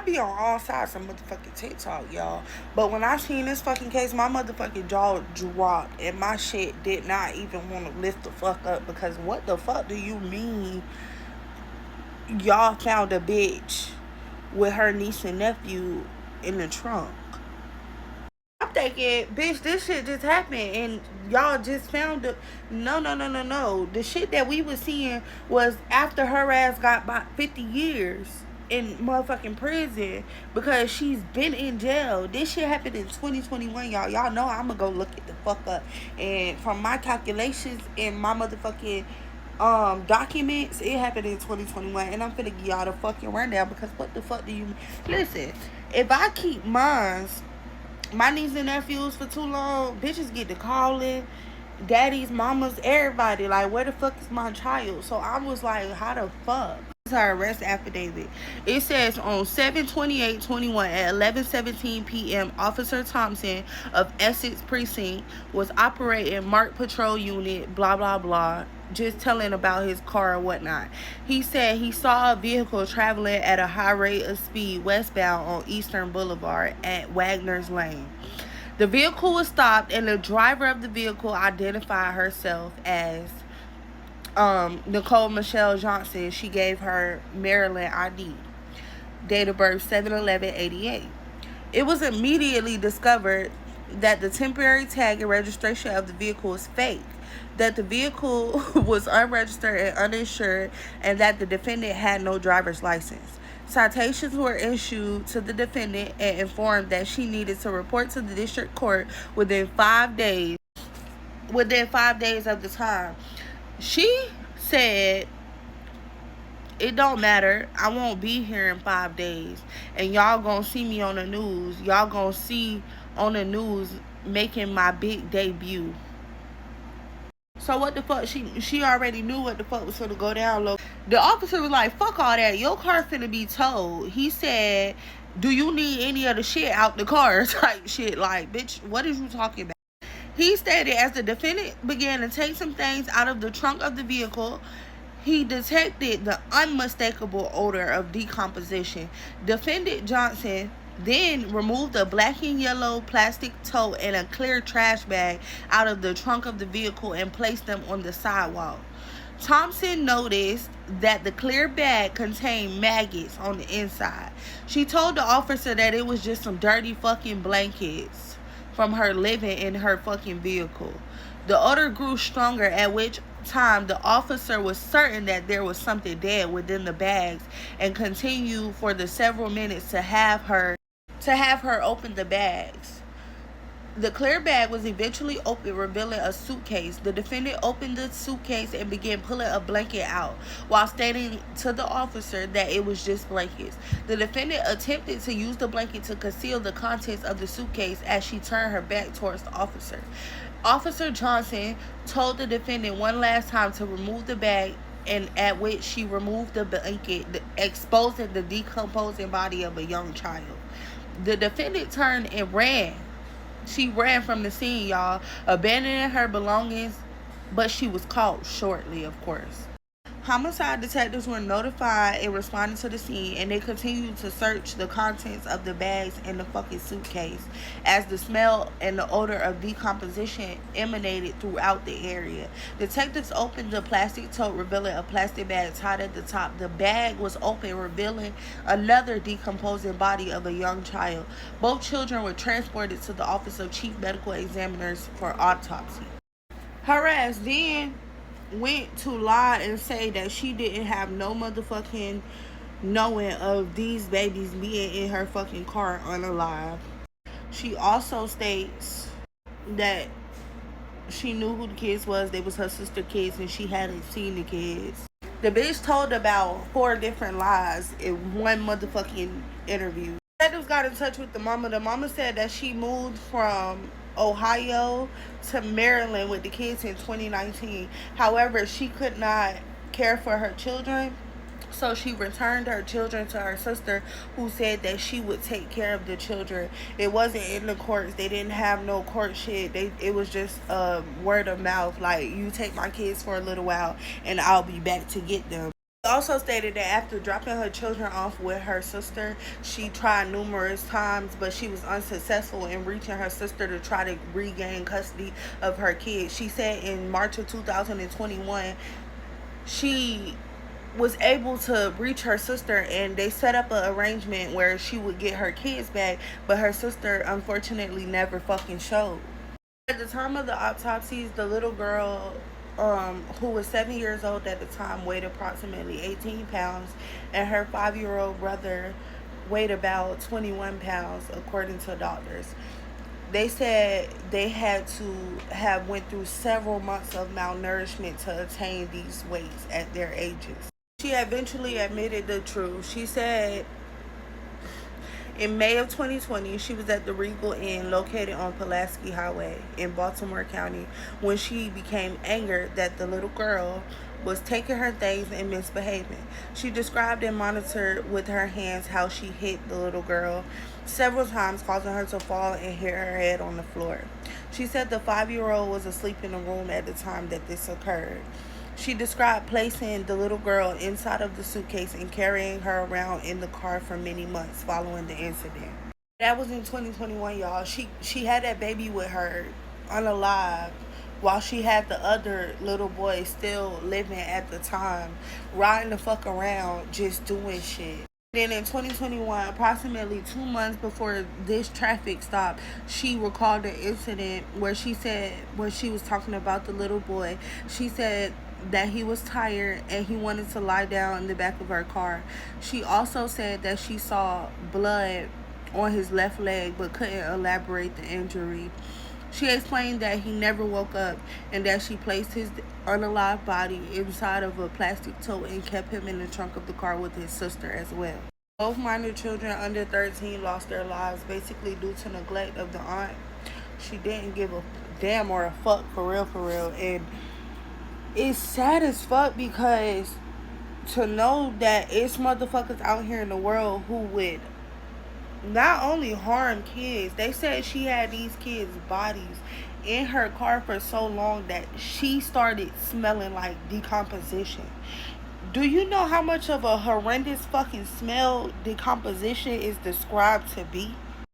be on all sides of motherfucking TikTok, y'all. But when I seen this fucking case, my motherfucking jaw dropped. And my shit did not even want to lift the fuck up. Because what the fuck do you mean y'all found a bitch with her niece and nephew in the trunk? I'm thinking, bitch, this shit just happened and y'all just found it. No. The shit that we was seeing was after her ass got about 50 years in motherfucking prison because she's been in jail. This shit happened in 2021, y'all. Y'all know I'm gonna go look it the fuck up. And from my calculations in my motherfucking documents, it happened in 2021. And I'm finna give y'all the fucking rundown because what the fuck do you listen? If I keep my niece and nephews for too long, bitches get to calling daddies, mamas, everybody like, where the fuck is my child? So I was like, how the fuck? Her arrest affidavit. It says on 7/28/21 at 11:17 p.m. Officer Thompson of Essex Precinct was operating Marked Patrol Unit, blah blah blah, just telling about his car or whatnot. He said he saw a vehicle traveling at a high rate of speed westbound on Eastern Boulevard at Wagner's Lane. The vehicle was stopped and the driver of the vehicle identified herself as Nichole Johnson. She gave her Maryland ID. Date of birth 7/11/88. It was immediately discovered that the temporary tag and registration of the vehicle was fake, that the vehicle was unregistered and uninsured, and that the defendant had no driver's license. Citations were issued to the defendant and informed that she needed to report to the district court within 5 days. Within 5 days of the time. She said, it don't matter. I won't be here in 5 days. And y'all gonna see me on the news. Y'all gonna see on the news making my big debut. So what the fuck? She already knew what the fuck was gonna go down low. The officer was like, fuck all that. Your car finna be towed. He said, do you need any of the shit out the car? Type shit. Like, bitch, what is you talking about? He stated as the defendant began to take some things out of the trunk of the vehicle, he detected the unmistakable odor of decomposition. Defendant Johnson then removed a black and yellow plastic tote and a clear trash bag out of the trunk of the vehicle and placed them on the sidewalk. Thompson noticed that the clear bag contained maggots on the inside. She told the officer that it was just some dirty fucking blankets from her living in her fucking vehicle. The odor grew stronger, at which time the officer was certain that there was something dead within the bags and continued for the several minutes to have her open the bags. The clear bag was eventually opened, revealing a suitcase. The defendant opened the suitcase and began pulling a blanket out while stating to the officer that it was just blankets. The defendant attempted to use the blanket to conceal the contents of the suitcase as she turned her back towards the officer. Officer Johnson told the defendant one last time to remove the bag, and at which she removed the blanket, exposing the decomposing body of a young child. The defendant turned and ran. She ran from the scene, y'all, abandoning her belongings, but she was caught shortly, of course. Homicide detectives were notified and responded to the scene, and they continued to search the contents of the bags in the fucking suitcase as the smell and the odor of decomposition emanated throughout the area. Detectives opened the plastic tote, revealing a plastic bag tied at the top. The bag was open, revealing another decomposing body of a young child. Both children were transported to the Office of Chief Medical Examiners for autopsy. Her ass then went to lie and say that she didn't have no motherfucking knowing of these babies being in her fucking car unalive. She also states that she knew who the kids was. They was her sister kids and she hadn't seen the kids. The bitch told about 4 different lies in one motherfucking interview. Detectives got in touch with the mama. The mama said that she moved from Ohio to Maryland with the kids in 2019. However, she could not care for her children, so she returned her children to her sister, who said that she would take care of the children. It wasn't in the courts. They didn't have no court shit. It was just word of mouth, like, you take my kids for a little while and I'll be back to get them. Also stated that after dropping her children off with her sister, she tried numerous times, but she was unsuccessful in reaching her sister to try to regain custody of her kids. She said in March of 2021, she was able to reach her sister and they set up an arrangement where she would get her kids back, but her sister unfortunately never fucking showed. At the time of the autopsies, the little girl, who was 7 years old at the time, weighed approximately 18 pounds, and her 5-year-old brother weighed about 21 pounds, according to doctors. They said they had to have went through several months of malnourishment to attain these weights at their ages. She eventually admitted the truth. She said in May of 2020, she was at the Regal Inn located on Pulaski Highway in Baltimore County when she became angered that the little girl was taking her things and misbehaving. She described and monitored with her hands how she hit the little girl several times, causing her to fall and hit her head on the floor. She said the 5-year-old was asleep in the room at the time that this occurred. She described placing the little girl inside of the suitcase and carrying her around in the car for many months following the incident. That was in 2021, y'all. She had that baby with her unalive while she had the other little boy still living at the time, riding the fuck around just doing shit. Then in 2021, approximately 2 months before this traffic stop, she recalled the incident where she said, when she was talking about the little boy, she said that he was tired and he wanted to lie down in the back of her car. She also said that she saw blood on his left leg but couldn't elaborate the injury. She explained that he never woke up and that she placed his unalive body inside of a plastic tote and kept him in the trunk of the car with his sister as well. Both minor children under 13 lost their lives basically due to neglect of the aunt. She didn't give a damn or a fuck, for real. And it's sad as fuck because to know that it's motherfuckers out here in the world who would not only harm kids, they said she had these kids' bodies in her car for so long that she started smelling like decomposition. Do you know how much of a horrendous fucking smell decomposition is described to be?